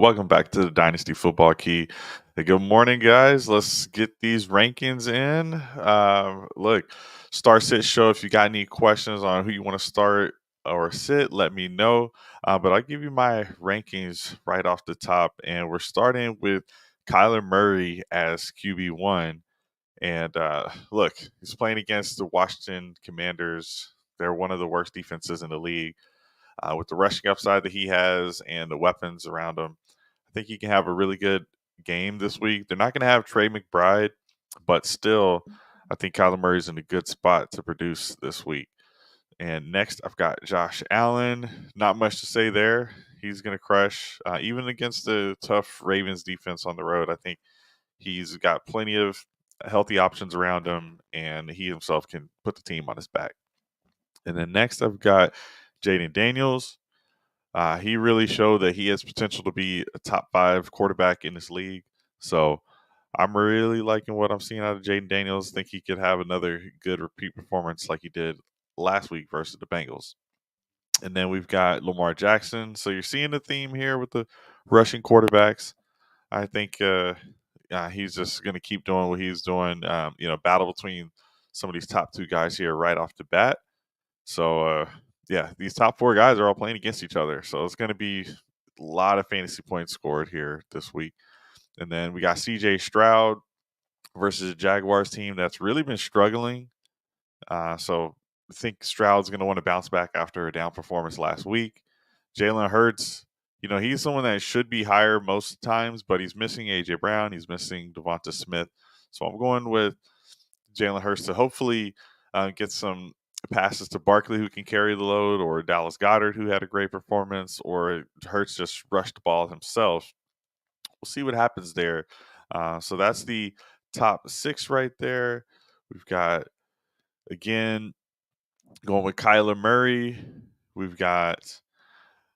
Welcome back to the Dynasty Football Key. Hey, good morning, guys. Let's get these rankings in. Look, start sit show. If you got any questions on who you want to start or sit, let me know. But I'll give you my rankings right off the top, and we're starting with Kyler Murray as QB1. And look, he's playing against the Washington Commanders. They're one of the worst defenses in the league. With the rushing upside that he has and the weapons around him, I think he can have a really good game this week. They're not going to have Trey McBride, but still, I think Kyler Murray's in a good spot to produce this week. And next, I've got Josh Allen. Not much to say there. He's going to crush, even against the tough Ravens defense on the road. I think he's got plenty of healthy options around him, and he himself can put the team on his back. And then next, I've got Jaden Daniels. He really showed that he has potential to be a top 5 quarterback in this league. So I'm really liking what I'm seeing out of Jaden Daniels. Think he could have another good repeat performance like he did last week versus the Bengals. And then we've got Lamar Jackson. So you're seeing the theme here with the rushing quarterbacks. I think he's just going to keep doing what he's doing. Battle between some of these top 2 guys here right off the bat. So, these top 4 guys are all playing against each other. So it's going to be a lot of fantasy points scored here this week. And then we got CJ Stroud versus a Jaguars team that's really been struggling. So I think Stroud's going to want to bounce back after a down performance last week. Jalen Hurts, he's someone that should be higher most times, but he's missing A.J. Brown. He's missing Devonta Smith. So I'm going with Jalen Hurts to hopefully get some passes to Barkley, who can carry the load, or Dallas Goedert, who had a great performance, or Hurts just rushed the ball himself. We'll see what happens there. So that's the top 6 right there. We've got, again, going with Kyler Murray. We've got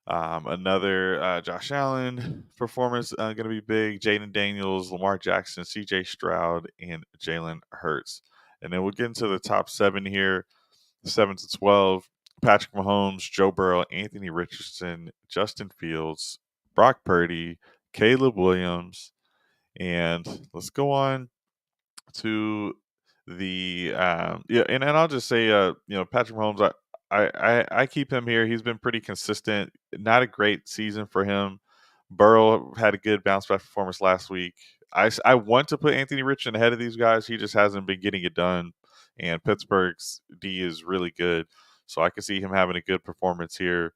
another Josh Allen performance going to be big. Jaden Daniels, Lamar Jackson, CJ Stroud, and Jalen Hurts. And then we'll get into the top 7 here. 7 to 12, Patrick Mahomes, Joe Burrow, Anthony Richardson, Justin Fields, Brock Purdy, Caleb Williams, and let's go on to the and I'll just say Patrick Mahomes, I keep him here. He's been pretty consistent. Not a great season for him. Burrow had a good bounce back performance last week. I want to put Anthony Richardson ahead of these guys. He just hasn't been getting it done. And Pittsburgh's D is really good. So I can see him having a good performance here.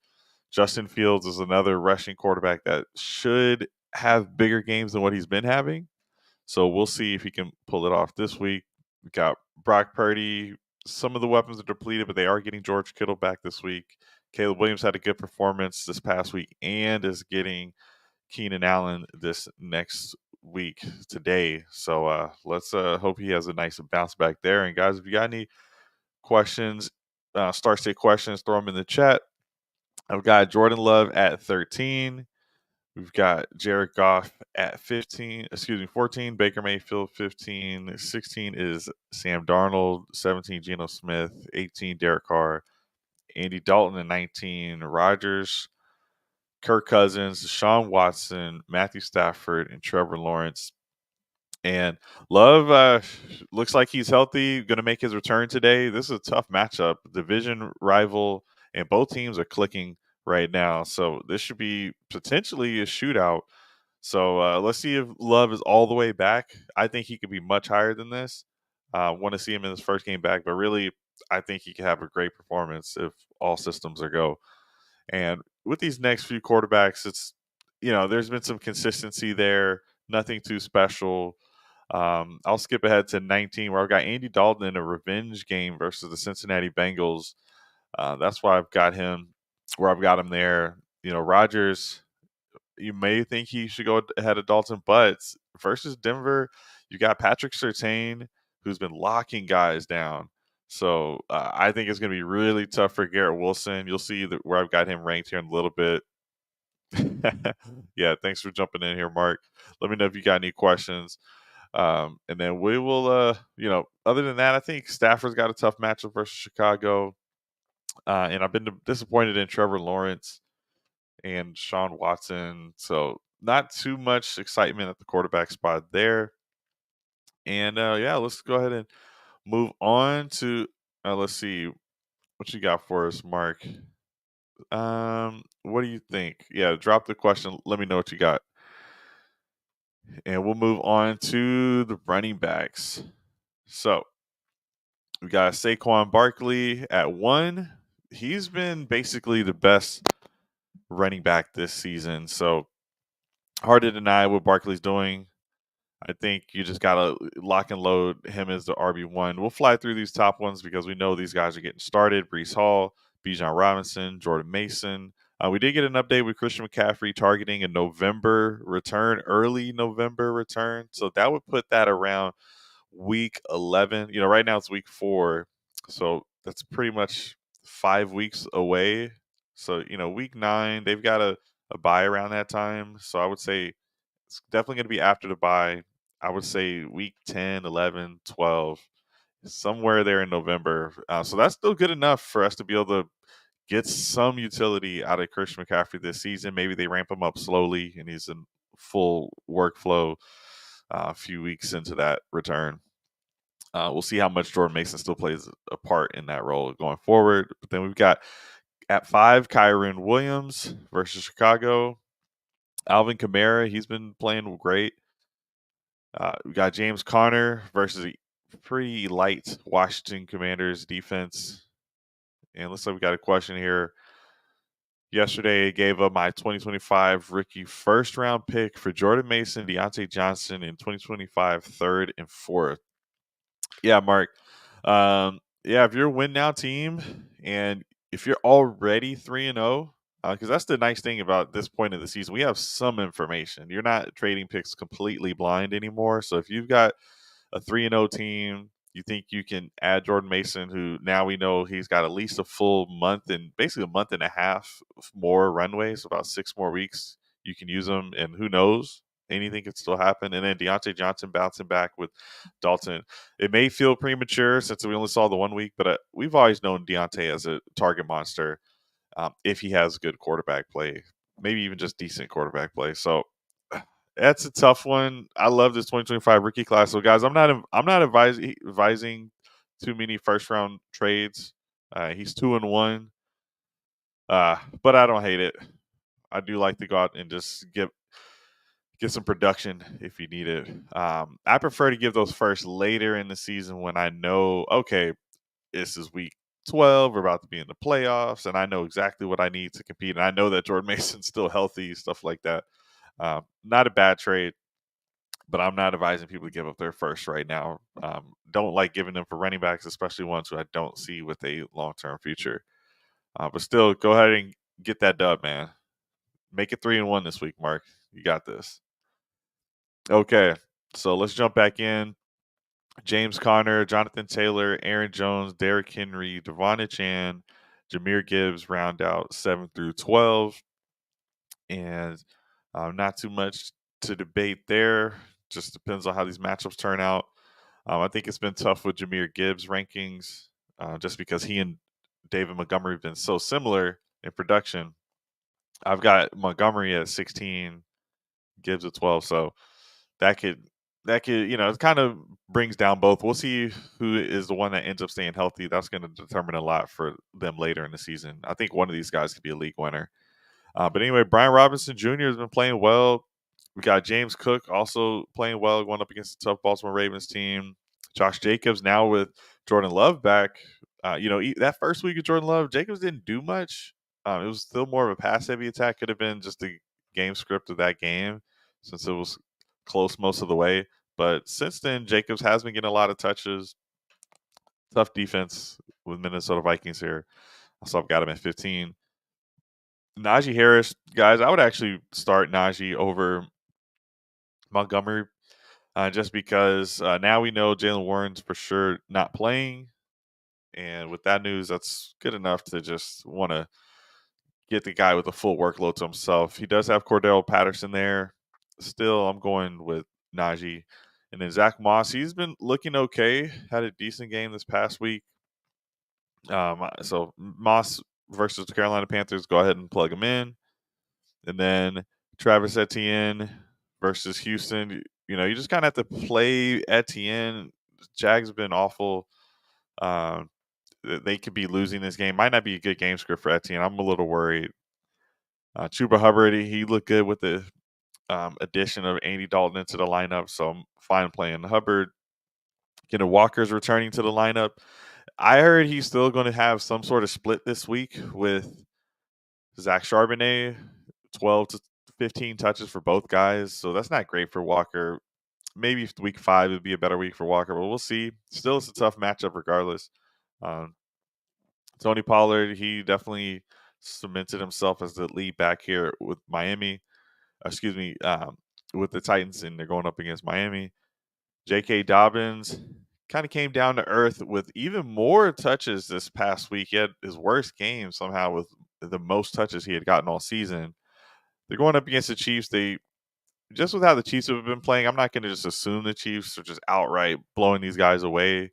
Justin Fields is another rushing quarterback that should have bigger games than what he's been having. So we'll see if he can pull it off this week. We got Brock Purdy. Some of the weapons are depleted, but they are getting George Kittle back this week. Caleb Williams had a good performance this past week and is getting Keenan Allen this next week today. So let's hope he has a nice bounce back there. And guys, if you got any questions, start state questions, throw them in the chat. I've got Jordan Love at 13. We've got Jared Goff at 14, Baker Mayfield 15, 16 is Sam Darnold, 17 Geno Smith, 18 Derek Carr, Andy Dalton at 19, Rodgers, Kirk Cousins, Deshaun Watson, Matthew Stafford, and Trevor Lawrence. And Love looks like he's healthy, going to make his return today. This is a tough matchup, division rival, and both teams are clicking right now. So this should be potentially a shootout. So let's see if Love is all the way back. I think he could be much higher than this. Want to see him in his first game back, but really, I think he could have a great performance if all systems are go. And with these next few quarterbacks, it's there's been some consistency there, nothing too special. I'll skip ahead to 19, where I've got Andy Dalton in a revenge game versus the Cincinnati Bengals. That's why I've got him where I've got him there. Rodgers, you may think he should go ahead of Dalton, but versus Denver, you got Patrick Surtain, who's been locking guys down. So I think it's going to be really tough for Garrett Wilson. You'll see where I've got him ranked here in a little bit. Yeah, thanks for jumping in here, Mark. Let me know if you got any questions. And then we will, other than that, I think Stafford's got a tough matchup versus Chicago. And I've been disappointed in Trevor Lawrence and Sean Watson. So not too much excitement at the quarterback spot there. And yeah, let's go ahead and move on to let's see what you got for us, Mark. What do you think? Yeah, drop the question. Let me know what you got. And we'll move on to the running backs. So we got Saquon Barkley at 1. He's been basically the best running back this season. So hard to deny what Barkley's doing. I think you just gotta lock and load him as the RB1. We'll fly through these top ones because we know these guys are getting started. Brees Hall, Bijan Robinson, Jordan Mason. We did get an update with Christian McCaffrey targeting a November return, early November return. So that would put that around week 11. Right now it's week 4. So that's pretty much 5 weeks away. So, week 9, they've got a bye around that time. So I would say it's definitely going to be after the bye. I would say week 10, 11, 12, somewhere there in November. So that's still good enough for us to be able to get some utility out of Christian McCaffrey this season. Maybe they ramp him up slowly and he's in full workflow a few weeks into that return. We'll see how much Jordan Mason still plays a part in that role going forward. But then we've got at 5, Kyren Williams versus Chicago. Alvin Kamara, he's been playing great. We got James Conner versus a pretty light Washington Commanders defense. And looks like we got a question here. Yesterday, I gave up my 2025 rookie first round pick for Jordan Mason, Deontay Johnson in 2025 third and fourth. Yeah, Mark. Yeah, if you're a win now team and if you're already 3-0, because that's the nice thing about this point of the season, we have some information. You're not trading picks completely blind anymore. So if you've got a 3-0 team, you think you can add Jordan Mason, who now we know he's got at least a full month and basically a month and a half more runway, so about 6 more weeks you can use him, and who knows, anything could still happen. And then Deontay Johnson bouncing back with Dalton. It may feel premature since we only saw the 1 week, but we've always known Deontay as a target monster if he has good quarterback play, maybe even just decent quarterback play. So that's a tough one. I love this 2025 rookie class. So guys, I'm not advising too many first round trades. He's 2-1, but I don't hate it. I do like to go out and just get some production if you need it. I prefer to give those first later in the season when I know, okay, this is week 12. We're about to be in the playoffs, and I know exactly what I need to compete. And I know that Jordan Mason's still healthy, stuff like that. Not a bad trade, but I'm not advising people to give up their first right now. Don't like giving them for running backs, especially ones who I don't see with a long-term future. But still, go ahead and get that dub, man. Make it 3-1 this week, Mark. You got this. Okay, so let's jump back in. James Conner, Jonathan Taylor, Aaron Jones, Derrick Henry, Devon Chan, Jahmyr Gibbs round out 7 through 12. And not too much to debate there. Just depends on how these matchups turn out. I think it's been tough with Jahmyr Gibbs' rankings just because he and David Montgomery have been so similar in production. I've got Montgomery at 16, Gibbs at 12. So that could it kind of brings down both. We'll see who is the one that ends up staying healthy. That's going to determine a lot for them later in the season. I think one of these guys could be a league winner. But anyway, Brian Robinson Jr. has been playing well. We got James Cook also playing well, going up against the tough Baltimore Ravens team. Josh Jacobs now with Jordan Love back. That first week of Jordan Love, Jacobs didn't do much. It was still more of a pass-heavy attack. Could have been just the game script of that game since it was close most of the way. But since then, Jacobs has been getting a lot of touches. Tough defense with Minnesota Vikings here. So I've got him at 15. Najee Harris, guys, I would actually start Najee over Montgomery just because now we know Jalen Warren's for sure not playing. And with that news, that's good enough to just want to get the guy with a full workload to himself. He does have Cordell Patterson there. Still, I'm going with Najee. And then Zach Moss, he's been looking okay. Had a decent game this past week. So Moss versus the Carolina Panthers, go ahead and plug him in. And then Travis Etienne versus Houston. You just kind of have to play Etienne. Jags have been awful. Um, they could be losing this game. Might not be a good game script for Etienne. I'm a little worried. Chuba Hubbard, he looked good with the addition of Andy Dalton into the lineup, so I'm fine playing Hubbard. Walker's returning to the lineup. I heard he's still going to have some sort of split this week with Zach Charbonnet, 12 to 15 touches for both guys. So that's not great for Walker. Maybe week 5 would be a better week for Walker, but we'll see. Still, it's a tough matchup regardless. Um, Tony Pollard, he definitely cemented himself as the lead back here with Miami. Excuse me, with the Titans, and they're going up against Miami. J.K. Dobbins kind of came down to earth with even more touches this past week. He had his worst game somehow with the most touches he had gotten all season. They're going up against the Chiefs. They just with how the Chiefs have been playing, I'm not going to just assume the Chiefs are just outright blowing these guys away.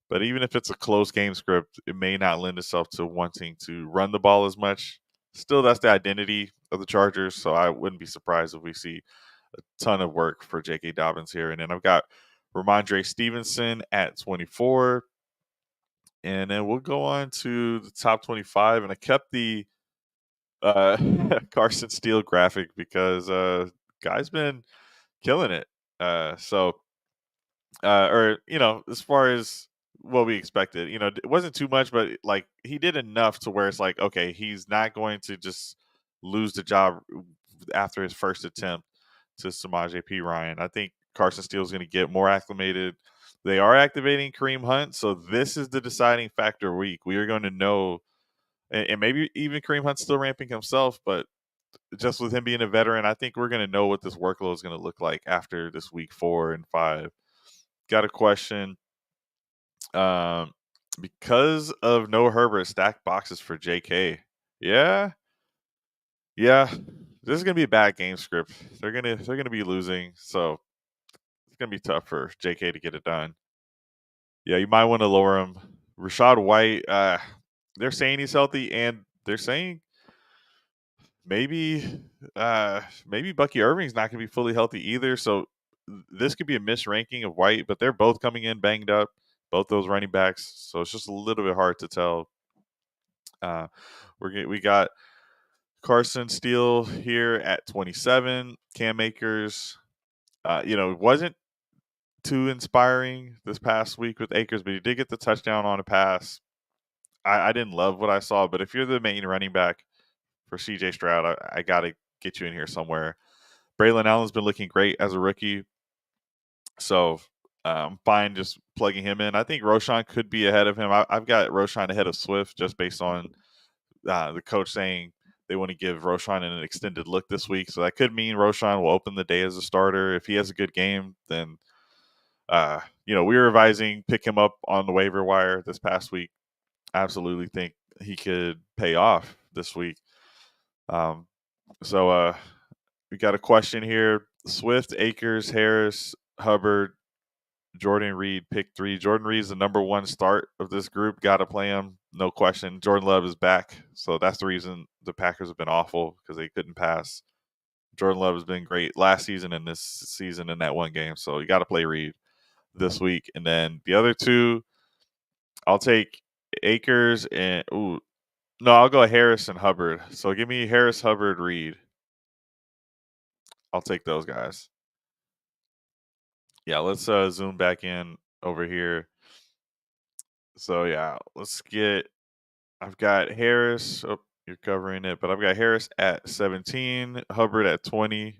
But even if it's a close game script, it may not lend itself to wanting to run the ball as much. Still, that's the identity of the Chargers, so I wouldn't be surprised if we see a ton of work for J.K. Dobbins here. And then I've got Ramondre Stevenson at 24. And then we'll go on to the top 25. And I kept the Carson Steele graphic because guy's been killing it. As far as what we expected, it wasn't too much, but like he did enough to where it's like, okay, he's not going to just lose the job after his first attempt to Samaje P. Ryan. I think Carson Steele is going to get more acclimated. They are activating Kareem Hunt, so this is the deciding factor week. We are going to know, and maybe even Kareem Hunt's still ramping himself, but just with him being a veteran, I think we're going to know what this workload is going to look like after this week 4 and 5. Got a question. Because of no Herbert, stacked boxes for JK. Yeah. This is gonna be a bad game script. They're gonna be losing, so it's gonna be tough for JK to get it done. Yeah, you might want to lower him. Rashad White, they're saying he's healthy, and they're saying maybe maybe Bucky Irving's not gonna be fully healthy either. So this could be a misranking of White, but they're both coming in banged up, both those running backs. So it's just a little bit hard to tell. We got Carson Steele here at 27. Cam Akers, wasn't too inspiring this past week with Akers, but he did get the touchdown on a pass. I didn't love what I saw, but if you're the main running back for CJ Stroud, I got to get you in here somewhere. Braylon Allen's been looking great as a rookie, so I'm fine just plugging him in. I think Roshan could be ahead of him. I've got Roshan ahead of Swift just based on the coach saying they want to give Roshan an extended look this week. So that could mean Roshan will open the day as a starter. If he has a good game, then, we were advising pick him up on the waiver wire this past week. Absolutely think he could pay off this week. We got a question here. Swift, Akers, Harris, Hubbard, Jordan Reed, pick 3. Jordan Reed's the number 1 start of this group. Got to play him. No question. Jordan Love is back. So that's the reason the Packers have been awful, because they couldn't pass. Jordan Love has been great last season and this season in that one game. So you got to play Reed this week. And then the other 2, I'll take Akers and I'll go Harris and Hubbard. So give me Harris, Hubbard, Reed. I'll take those guys. Yeah, let's zoom back in over here. So yeah, I've got Harris. Oh, you're covering it, but I've got Harris at 17, Hubbard at 20.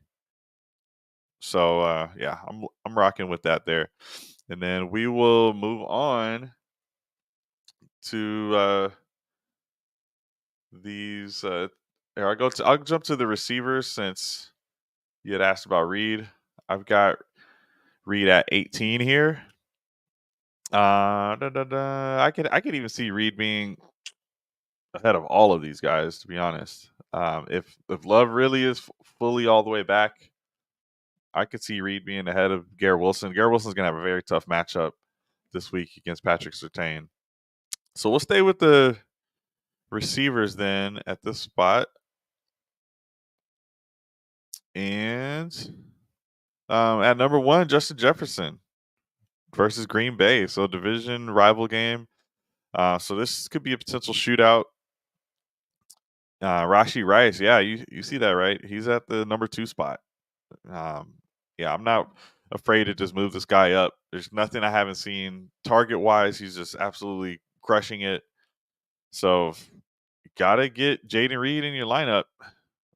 So I'm rocking with that there. And then we will move on to these here I'll jump to the receivers since you had asked about Reed. I've got Reed at 18 here. I could even see Reed being ahead of all of these guys, to be honest. If Love really is fully all the way back, I could see Reed being ahead of Garrett Wilson. Garrett Wilson's going to have a very tough matchup this week against Patrick Surtain. So we'll stay with the receivers then at this spot. And at number 1, Justin Jefferson versus Green Bay. So division rival game. So this could be a potential shootout. Rashi Rice, yeah, you see that, right? He's at the number 2 spot. Um, yeah, I'm not afraid to just move this guy up. There's nothing I haven't seen target wise. He's just absolutely crushing it. So gotta get Jaden Reed in your lineup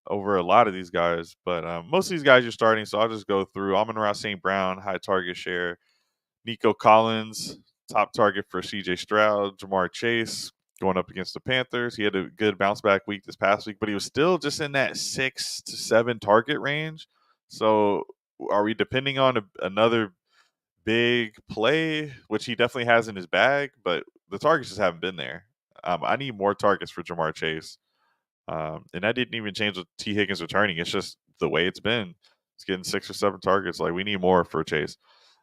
over a lot of these guys. But most of these guys you're starting, so I'll just go through. Amon-Ra St. Brown, high target share. Nico Collins, top target for CJ Stroud. Jamar Chase going up against the Panthers. He had a good bounce back week this past week, but he was still just in that 6 to 7 target range. So are we depending on another big play, which he definitely has in his bag, but the targets just haven't been there. I need more targets for Jamar Chase. And that didn't even change with T. Higgins returning. It's just the way it's been. It's getting 6 or 7 targets. Like, we need more for Chase.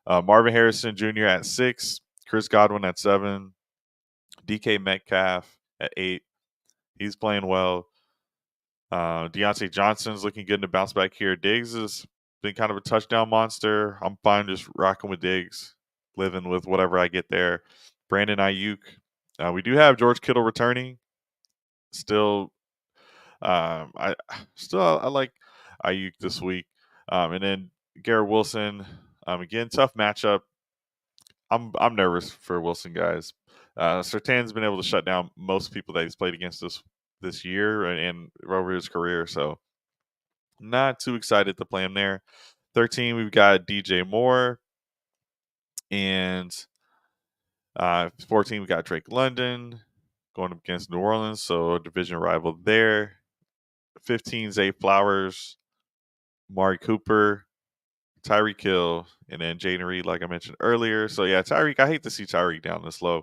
Marvin Harrison Jr. at 6, Chris Godwin at 7, DK Metcalf at 8. He's playing well. Deontay Johnson's looking good in the bounce back here. Diggs has been kind of a touchdown monster. I'm fine just rocking with Diggs, living with whatever I get there. Brandon Ayuk. We do have George Kittle returning. Still, I like Ayuk this week. And then Garrett Wilson. Again, tough matchup. I'm nervous for Wilson, guys. Surtain's been able to shut down most people that he's played against this year and over his career, so not too excited to play him there. 13, we've got DJ Moore, and 14, we got Drake London going up against New Orleans, so a division rival there. 15, Zay Flowers, Mari Cooper, Tyreek Hill, and then Jaden Reed, like I mentioned earlier. So yeah, Tyreek, I hate to see Tyreek down this low.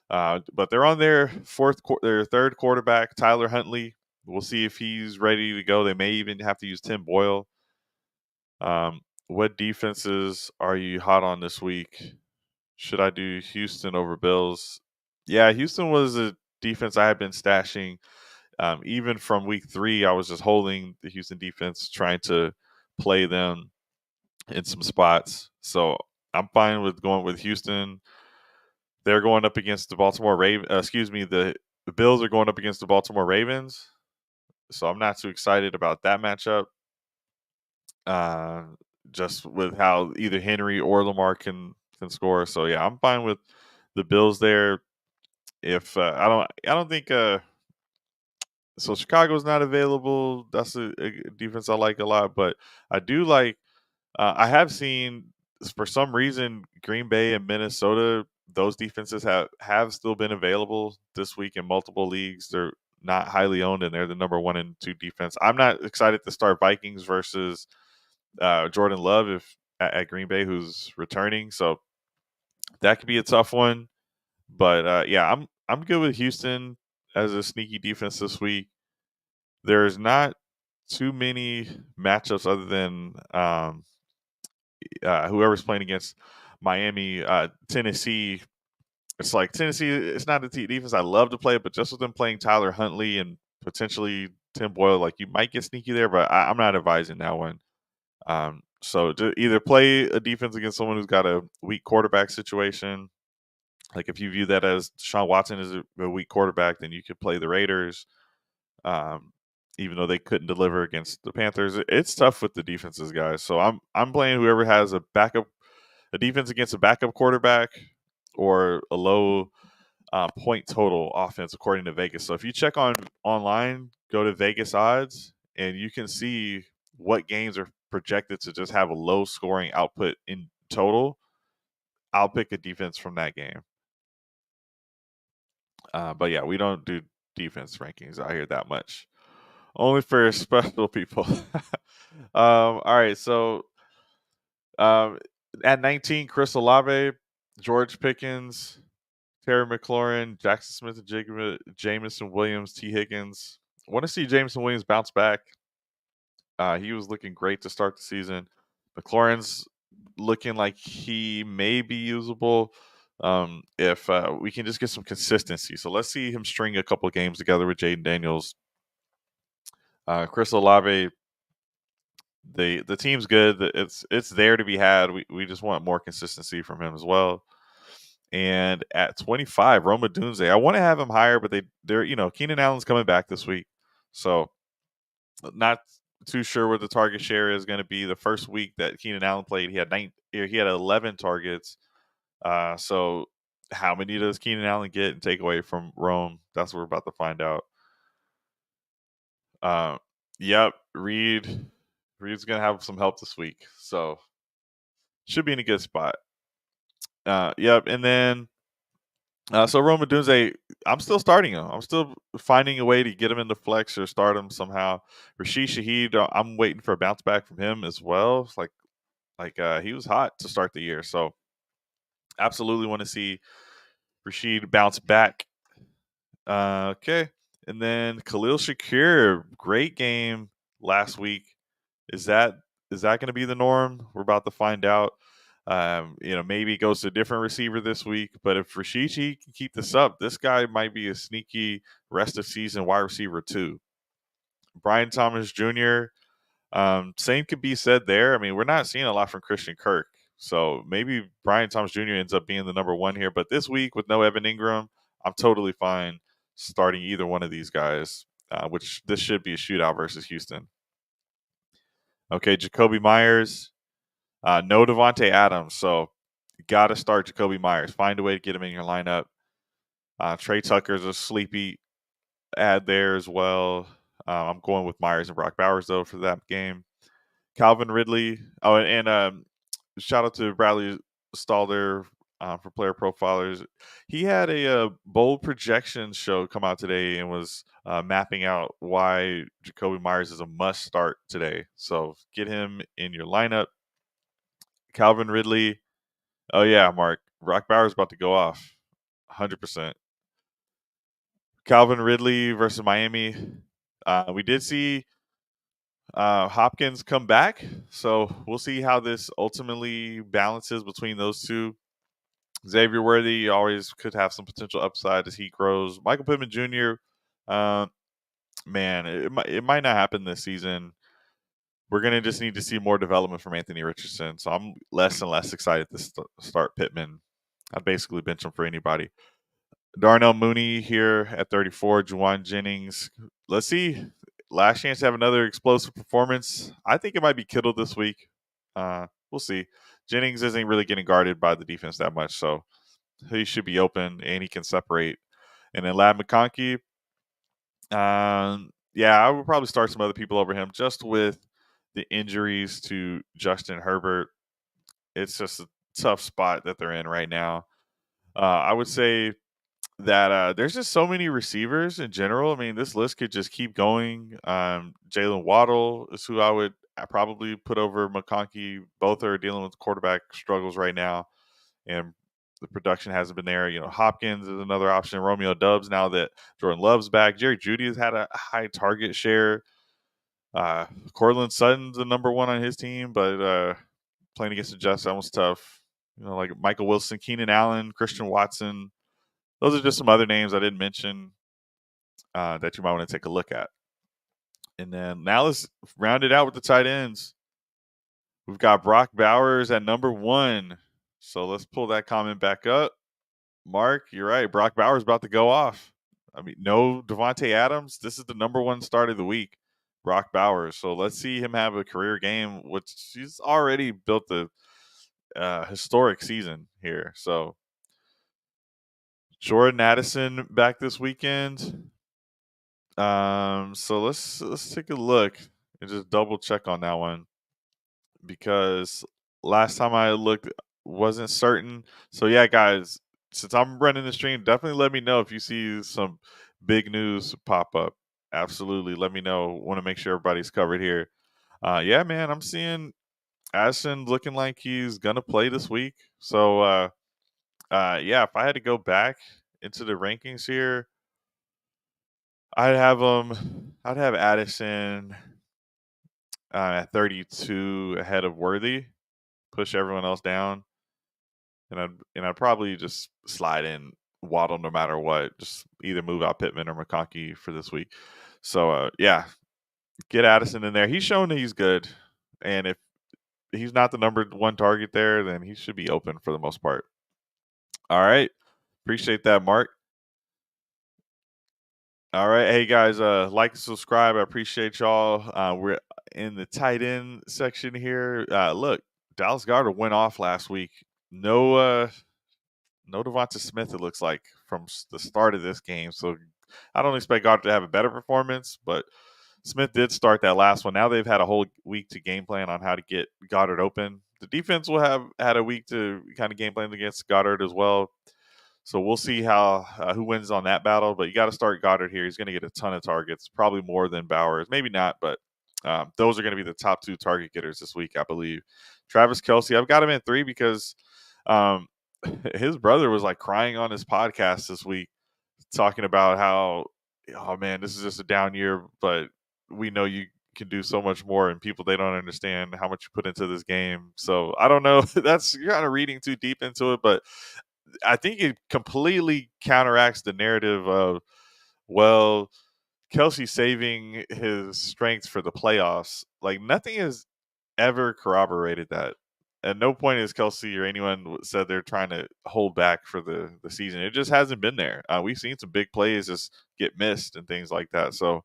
But they're on their third quarterback, Tyler Huntley. We'll see if he's ready to go. They may even have to use Tim Boyle. What defenses are you hot on this week? Should I do Houston over Bills? Yeah, Houston was a defense I had been stashing. Even from week 3, I was just holding the Houston defense, trying to play them in some spots. So I'm fine with going with Houston. They're going up against the Baltimore Ravens. The Bills are going up against the Baltimore Ravens. So I'm not too excited about that matchup. Just with how either Henry or Lamar can score. So yeah, I'm fine with the Bills there. If I don't think so Chicago's not available. That's a defense I like a lot, but I do like I have seen for some reason Green Bay and Minnesota, those defenses have still been available this week in multiple leagues. They're not highly owned, and they're the number 1 and 2 defense. I'm not excited to start Vikings versus Jordan Love at Green Bay, who's returning. So that could be a tough one. But yeah, I'm good with Houston as a sneaky defense this week. There's not too many matchups other than whoever's playing against Miami, Tennessee. It's like Tennessee. It's not a defense I love to play, but just with them playing Tyler Huntley and potentially Tim Boyle, like, you might get sneaky there. But I'm not advising that one. So to either play a defense against someone who's got a weak quarterback situation, like if you view that as Deshaun Watson is a weak quarterback, then you could play the Raiders. Even though they couldn't deliver against the Panthers, it's tough with the defenses, guys. So I'm playing whoever has a defense against a backup quarterback or a low point total offense according to Vegas. So if you check online, go to Vegas odds, and you can see what games are projected to just have a low scoring output in total. I'll pick a defense from that game. But yeah, we don't do defense rankings out here that much. Only for special people. All right, so at 19, Chris Olave, George Pickens, Terry McLaurin, Jackson Smith, and Jameson Williams, T. Higgins. I want to see Jameson Williams bounce back. He was looking great to start the season. McLaurin's looking like he may be usable if we can just get some consistency. So let's see him string a couple of games together with Jaden Daniels. Chris Olave, the team's good. It's there to be had. We just want more consistency from him as well. And at 25, Roma Dunze. I want to have him higher, but they're Keenan Allen's coming back this week, so not too sure what the target share is going to be. The first week that Keenan Allen played, he had 11 targets. So how many does Keenan Allen get and take away from Rome? That's what we're about to find out. Uh, yep, Reed's gonna have some help this week, so should be in a good spot. Yep, and then so Roma Dunze, I'm still starting him. I'm still finding a way to get him into flex or start him somehow. Rashid Shaheed, I'm waiting for a bounce back from him as well. It's like he was hot to start the year, so absolutely want to see Rashid bounce back. Okay, and then Khalil Shakir, great game last week. Is that going to be the norm? We're about to find out. Maybe he goes to a different receiver this week. But if Rashichi can keep this up, this guy might be a sneaky rest of season wide receiver too. Brian Thomas Jr. Same could be said there. I mean, we're not seeing a lot from Christian Kirk, so maybe Brian Thomas Jr. ends up being the number one here. But this week with no Evan Ingram, I'm totally fine starting either one of these guys. Which this should be a shootout versus Houston. Okay, Jacoby Myers. No Devontae Adams, so you got to start Jacoby Myers. Find a way to get him in your lineup. Trey Tucker's a sleepy ad there as well. I'm going with Myers and Brock Bowers, though, for that game. Calvin Ridley. Oh, and shout out to Bradley Stalder for Player Profilers. He had a bold projection show come out today and was mapping out why Jacoby Myers is a must start today. So get him in your lineup. Calvin Ridley. Oh yeah, Mark. Brock Bowers about to go off. 100%. Calvin Ridley versus Miami. We did see Hopkins come back, so we'll see how this ultimately balances between those two. Xavier Worthy always could have some potential upside as he grows. Michael Pittman Jr. Man, it might not happen this season. We're gonna just need to see more development from Anthony Richardson. So I'm less and less excited to start Pittman. I'd basically bench him for anybody. Darnell Mooney here at 34. Juwan Jennings. Let's see. Last chance to have another explosive performance. I think it might be Kittle this week. We'll see. Jennings isn't really getting guarded by the defense that much, so he should be open and he can separate. And then Lab McConkey. Yeah, I would probably start some other people over him just with the injuries to Justin Herbert. It's just a tough spot that they're in right now. I would say that there's just so many receivers in general. I mean, this list could just keep going. Jalen Waddle is who I would probably put over McConkey. Both are dealing with quarterback struggles right now, and the production hasn't been there. Hopkins is another option. Romeo Dubs, now that Jordan Love's back. Jerry Jeudy has had a high target share. Cortland Sutton's the number one on his team, but playing against the Jets, that was tough. Like Michael Wilson, Keenan Allen, Christian Watson. Those are just some other names I didn't mention that you might want to take a look at. And then now let's round it out with the tight ends. We've got Brock Bowers at number one. So let's pull that comment back up. Mark, you're right. Brock Bowers about to go off. I mean, no Devontae Adams. This is the number one start of the week. Brock Bowers. So let's see him have a career game, which he's already built a historic season here. So Jordan Addison back this weekend. So let's take a look and just double check on that one because last time I looked wasn't certain. So yeah, guys, since I'm running the stream, definitely let me know if you see some big news pop up. Absolutely, let me know. Want to make sure everybody's covered here. Yeah, man, I'm seeing Addison looking like he's gonna play this week. So yeah, if I had to go back into the rankings here, I'd have Addison at 32 ahead of Worthy, push everyone else down, and I'd probably just slide in Waddle no matter what. Just either move out Pittman or McConkey for this week. So yeah, get Addison in there. He's shown that he's good, And if he's not the number one target there, then he should be open for the most part. All right. Appreciate that, Mark. All right. Hey guys, like and subscribe. I appreciate y'all. We're in the tight end section here. Look, Dallas Goedert went off last week. No Devonta Smith, it looks like, from the start of this game. So I don't expect Goddard to have a better performance, but Smith did start that last one. Now they've had a whole week to game plan on how to get Goddard open. The defense will have had a week to kind of game plan against Goddard as well. So we'll see how who wins on that battle. But you got to start Goddard here. He's going to get a ton of targets, probably more than Bowers. Maybe not, but those are going to be the top two target getters this week, I believe. Travis Kelce, I've got him in 3 because his brother was like crying on his podcast this week, talking about how, oh man, this is just a down year, but we know you can do so much more, and people, they don't understand how much you put into this game. So I don't know. That's, you're kind of reading too deep into it, but I think it completely counteracts the narrative of, well, Kelsey saving his strength for the playoffs. Like, nothing has ever corroborated that. At no point has Kelsey or anyone said they're trying to hold back for the season. It just hasn't been there. We've seen some big plays just get missed and things like that. So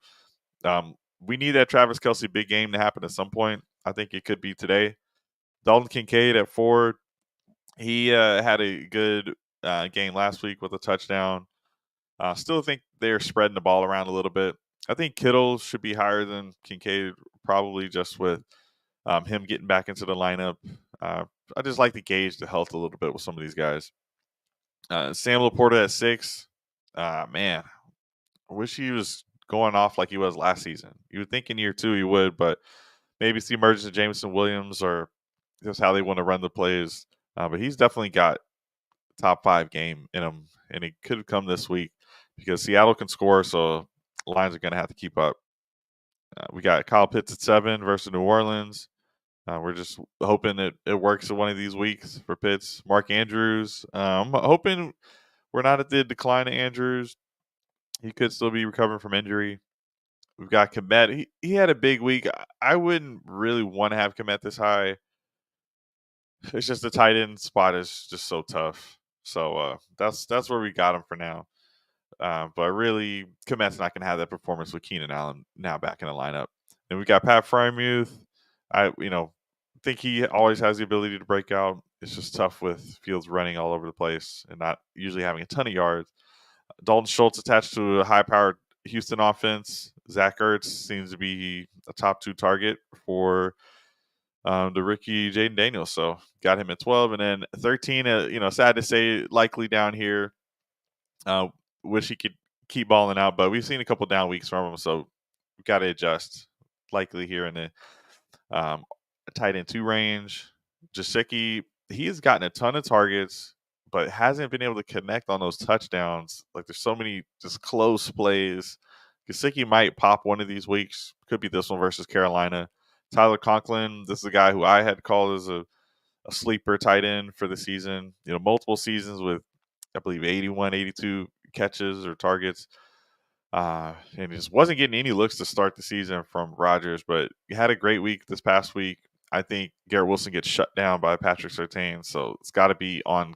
we need that Travis Kelsey big game to happen at some point. I think it could be today. Dalton Kincaid at 4. He had a good game last week with a touchdown. Still think they're spreading the ball around a little bit. I think Kittle should be higher than Kincaid, probably just with him getting back into the lineup. I just like to gauge the health a little bit with some of these guys. Sam Laporta at 6. Man, I wish he was going off like he was last season. You would think in year 2 he would, but maybe it's the emergence of Jameson Williams or just how they want to run the plays. But he's definitely got top 5 game in him, and it could come this week because Seattle can score, so Lions are going to have to keep up. We got Kyle Pitts at 7 versus New Orleans. We're just hoping that it works in one of these weeks for Pitts. Mark Andrews. I'm hoping we're not at the decline of Andrews. He could still be recovering from injury. We've got Kmet. He had a big week. I wouldn't really want to have Kmet this high. It's just the tight end spot is just so tough. So that's where we got him for now. But really, Kmet's not going to have that performance with Keenan Allen now back in the lineup. And we got Pat Freiermuth. I think he always has the ability to break out. It's just tough with Fields running all over the place and not usually having a ton of yards. Dalton Schultz attached to a high-powered Houston offense. Zach Ertz seems to be a top 2 target for the rookie Jaden Daniels. So got him at 12. And then 13, sad to say, likely down here. Wish he could keep balling out, but we've seen a couple down weeks from him, so we've got to adjust. Likely here in the tight end 2 range. Jasicki, he has gotten a ton of targets, but hasn't been able to connect on those touchdowns. Like, there's so many just close plays. Jasicki might pop one of these weeks. Could be this one versus Carolina. Tyler Conklin, this is a guy who I had called as a sleeper tight end for the season. Multiple seasons with, I believe, 81, 82 catches or targets. And he just wasn't getting any looks to start the season from Rodgers, but he had a great week this past week. I think Garrett Wilson gets shut down by Patrick Surtain, so it's got to be on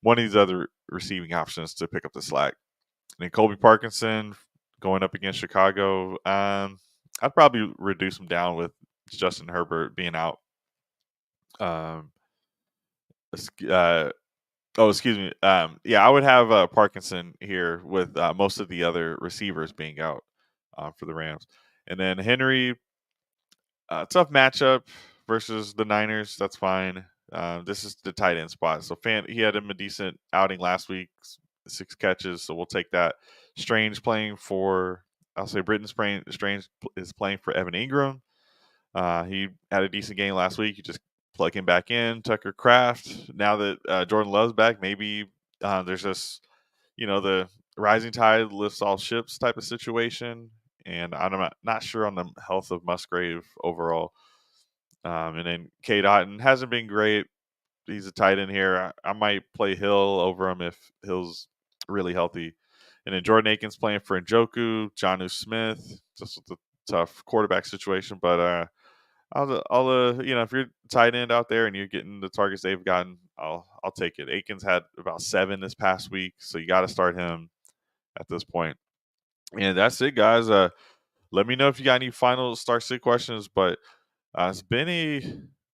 one of these other receiving options to pick up the slack. And then Colby Parkinson going up against Chicago. I'd probably reduce him down with Justin Herbert being out. Excuse me. I would have Parkinson here with most of the other receivers being out for the Rams. And then Henry, tough matchup versus the Niners. That's fine. This is the tight end spot. So he had him a decent outing last week, 6 catches. So we'll take that. Strange playing for, I'll say Britton Strange is playing for Evan Ingram. He had a decent game last week. You just plug him back in. Tucker Kraft. Now that Jordan Love's back, maybe there's this, the rising tide lifts all ships type of situation. And I'm not sure on the health of Musgrave overall. And then Cade Otton hasn't been great. He's a tight end here. I might play Hill over him if Hill's really healthy. And then Jordan Akins playing for Njoku, Jonnu Smith, just with the tough quarterback situation. But if you're tight end out there and you're getting the targets they've gotten, I'll take it. Aikens had about 7 this past week, so you got to start him at this point. And that's it, guys. Let me know if you got any final start sit questions. But it's been a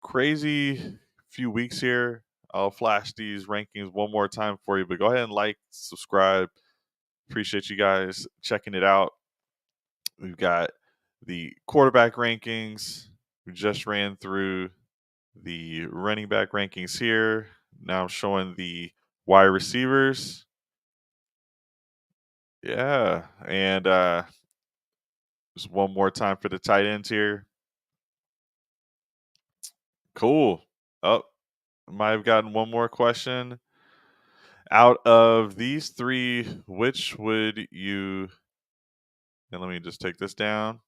crazy few weeks here. I'll flash these rankings one more time for you, but go ahead and like, subscribe. Appreciate you guys checking it out. We've got the quarterback rankings. We just ran through the running back rankings here. Now I'm showing the wide receivers. Yeah. And just one more time for the tight ends here. Cool. Oh, might have gotten one more question. Out of these three, which would you. And let me just take this down.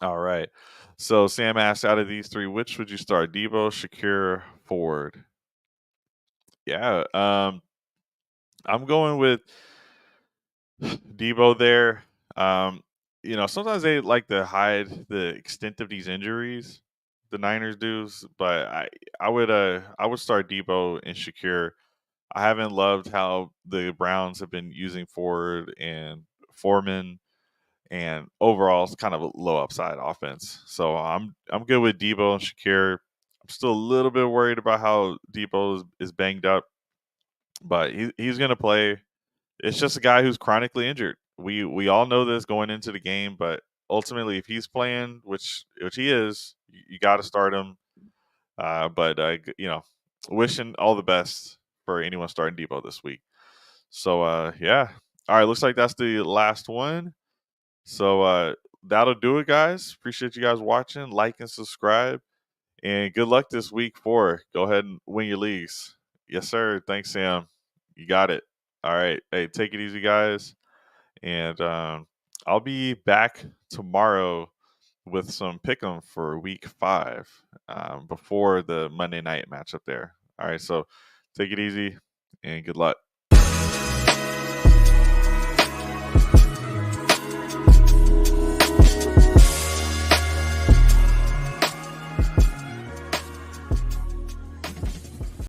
All right. So Sam asked, out of these three, which would you start? Debo, Shakir, Ford? Yeah. I'm going with Debo there. Um, sometimes they like to hide the extent of these injuries. The Niners do, but I would start Debo and Shakir. I haven't loved how the Browns have been using Ford and Foreman, and overall it's kind of a low upside offense. So I'm good with Debo and Shakir. I'm still a little bit worried about how Debo is banged up, but he's going to play. It's just a guy who's chronically injured. We all know this going into the game, but ultimately, if he's playing, which he is, you got to start him. But wishing all the best for anyone starting Debo this week. So yeah, all right. Looks like that's the last one. So that'll do it, guys. Appreciate you guys watching. Like and subscribe. And good luck this week for. Go ahead and win your leagues. Yes, sir. Thanks, Sam. You got it. All right. Hey, take it easy, guys. And I'll be back tomorrow with some pick 'em for week 5 before the Monday night matchup there. All right. So take it easy and good luck.